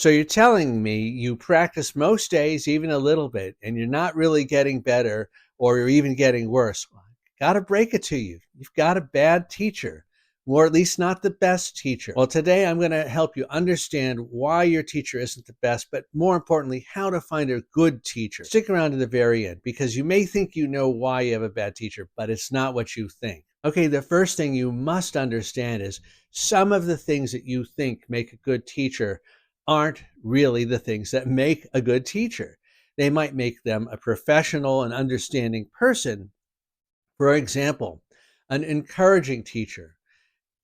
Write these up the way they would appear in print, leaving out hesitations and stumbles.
So you're telling me you practice most days, even a little bit, and you're not really getting better or you're even getting worse. Well, got to break it to you. You've got a bad teacher, or at least not the best teacher. Well, today I'm going to help you understand why your teacher isn't the best, but more importantly, how to find a good teacher. Stick around to the very end because you may think you know why you have a bad teacher, but it's not what you think. Okay, the first thing you must understand is some of the things that you think make a good teacher aren't really the things that make a good teacher. They might make them a professional and understanding person. For example, an encouraging teacher.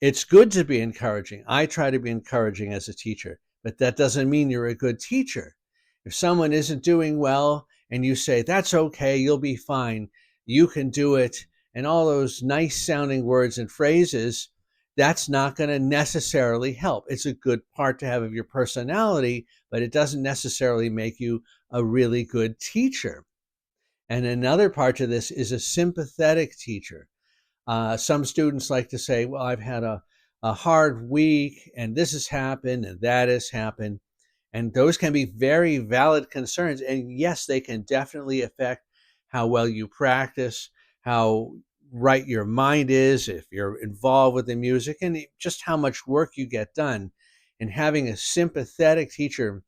It's good to be encouraging. I try to be encouraging as a teacher, but that doesn't mean you're a good teacher. If someone isn't doing well and you say, that's okay, you'll be fine, you can do it, and all those nice sounding words and phrases, that's not going to necessarily help. It's a good part to have of your personality, but it doesn't necessarily make you a really good teacher. And another part to this is a sympathetic teacher. Some students like to say, well, I've had a hard week and this has happened and that has happened. And those can be very valid concerns. And yes, they can definitely affect how well you practice, how right your mind is, if you're involved with the music, and just how much work you get done. And having a sympathetic teacher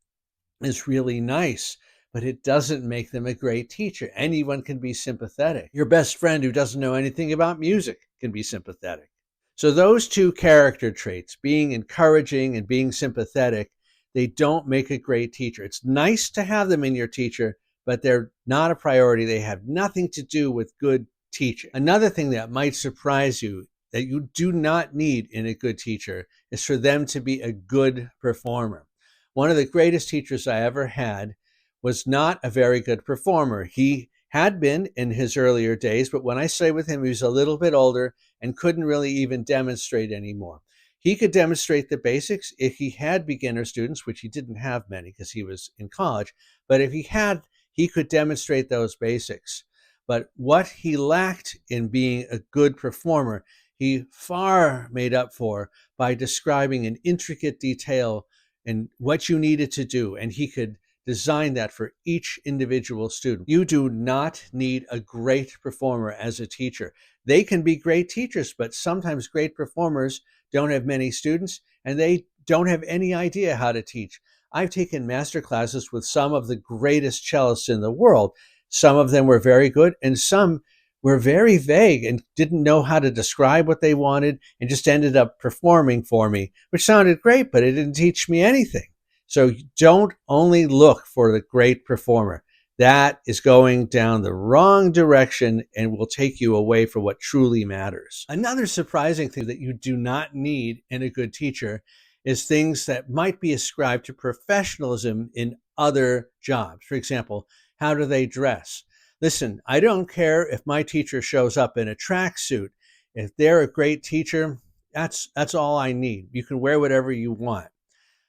is really nice, but it doesn't make them a great teacher. Anyone can be sympathetic. Your best friend who doesn't know anything about music can be sympathetic. So those two character traits, being encouraging and being sympathetic, they don't make a great teacher. It's nice to have them in your teacher, but they're not a priority. They have nothing to do with good teaching. Another thing that might surprise you that you do not need in a good teacher is for them to be a good performer. One of the greatest teachers I ever had was not a very good performer. He had been in his earlier days, but when I studied with him, he was a little bit older and couldn't really even demonstrate anymore. He could demonstrate the basics if he had beginner students, which he didn't have many because he was in college, but if he had, he could demonstrate those basics. But what he lacked in being a good performer, he far made up for by describing in intricate detail and what you needed to do. And he could design that for each individual student. You do not need a great performer as a teacher. They can be great teachers, but sometimes great performers don't have many students and they don't have any idea how to teach. I've taken master classes with some of the greatest cellists in the world. Some of them were very good and some were very vague and didn't know how to describe what they wanted and just ended up performing for me, which sounded great, but it didn't teach me anything. So don't only look for the great performer. That is going down the wrong direction and will take you away from what truly matters. Another surprising thing that you do not need in a good teacher is things that might be ascribed to professionalism in other jobs. For example, how do they dress? Listen, I don't care if my teacher shows up in a tracksuit. If they're a great teacher, that's all I need. You can wear whatever you want.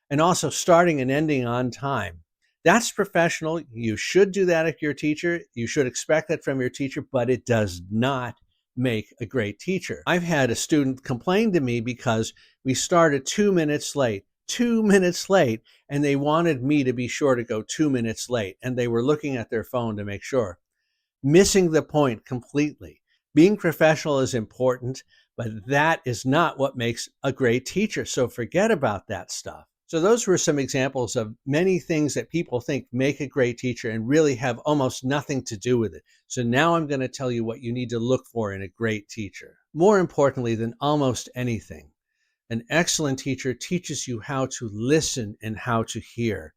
And also starting and ending on time. That's professional. You should do that if you're a teacher. You should expect that from your teacher, but it does not make a great teacher. I've had a student complain to me because we started 2 minutes late. 2 minutes late, and they wanted me to be sure to go 2 minutes late, and they were looking at their phone to make sure. Missing the point completely. Being professional is important, but that is not what makes a great teacher. So forget about that stuff. So those were some examples of many things that people think make a great teacher and really have almost nothing to do with it. So now I'm going to tell you what you need to look for in a great teacher. More importantly than almost anything, an excellent teacher teaches you how to listen and how to hear,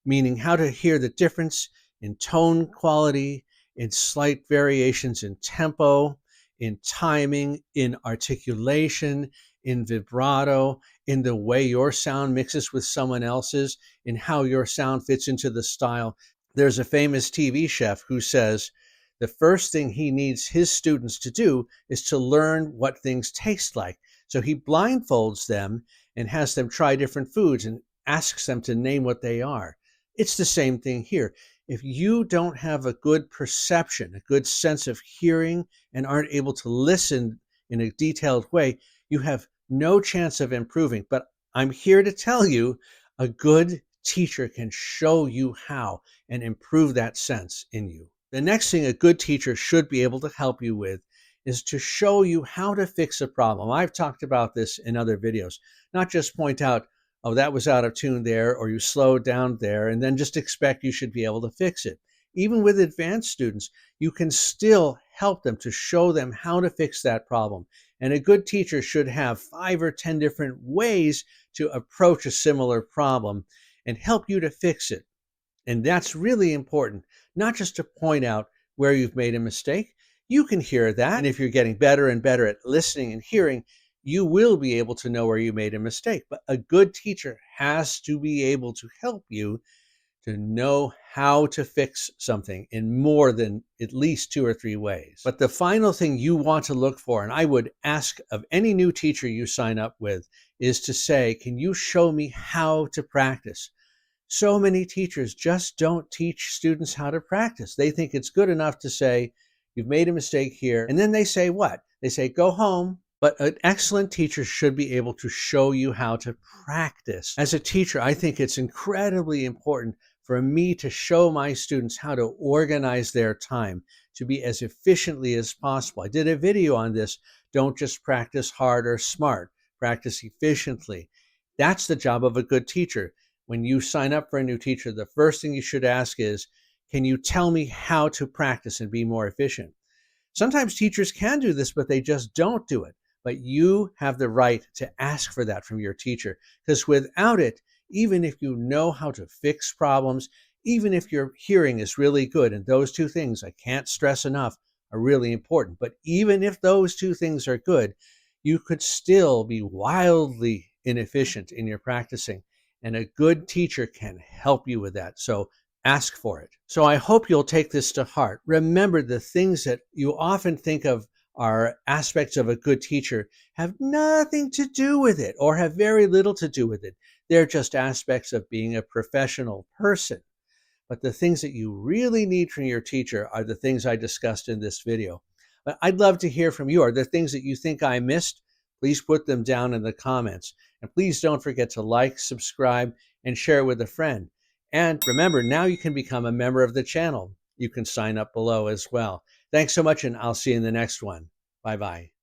meaning how to hear the difference in tone quality, in slight variations in tempo, in timing, in articulation, in vibrato, in the way your sound mixes with someone else's, in how your sound fits into the style. There's a famous TV chef who says the first thing he needs his students to do is to learn what things taste like. So he blindfolds them and has them try different foods and asks them to name what they are. It's the same thing here. If you don't have a good perception, a good sense of hearing, and aren't able to listen in a detailed way, you have no chance of improving. But I'm here to tell you, a good teacher can show you how and improve that sense in you. The next thing a good teacher should be able to help you with is to show you how to fix a problem. I've talked about this in other videos, not just point out, oh, that was out of tune there, or you slowed down there, and then just expect you should be able to fix it. Even with advanced students, you can still help them to show them how to fix that problem. And a good teacher should have 5 or 10 different ways to approach a similar problem and help you to fix it. And that's really important, not just to point out where you've made a mistake. You can hear that. And if you're getting better and better at listening and hearing, you will be able to know where you made a mistake. But a good teacher has to be able to help you to know how to fix something in more than at least 2 or 3 ways. But the final thing you want to look for, and I would ask of any new teacher you sign up with, is to say, can you show me how to practice? So many teachers just don't teach students how to practice. They think it's good enough to say, you've made a mistake here. And then they say what? They say, go home. But an excellent teacher should be able to show you how to practice. As a teacher, I think it's incredibly important for me to show my students how to organize their time to be as efficiently as possible. I did a video on this. Don't just practice hard or smart, practice efficiently. That's the job of a good teacher. When you sign up for a new teacher, the first thing you should ask is, can you tell me how to practice and be more efficient? Sometimes teachers can do this, but they just don't do it. But you have the right to ask for that from your teacher, because without it, even if you know how to fix problems, even if your hearing is really good, and those 2 things, I can't stress enough, are really important. But even if those 2 things are good, you could still be wildly inefficient in your practicing. And a good teacher can help you with that. So ask for it. So I hope you'll take this to heart. Remember, the things that you often think of are aspects of a good teacher have nothing to do with it, or have very little to do with it. They're just aspects of being a professional person. But the things that you really need from your teacher are the things I discussed in this video. But I'd love to hear from you. Are there things that you think I missed? Please put them down in the comments. And please don't forget to like, subscribe, and share with a friend. And remember, now you can become a member of the channel. You can sign up below as well. Thanks so much, and I'll see you in the next one. Bye-bye.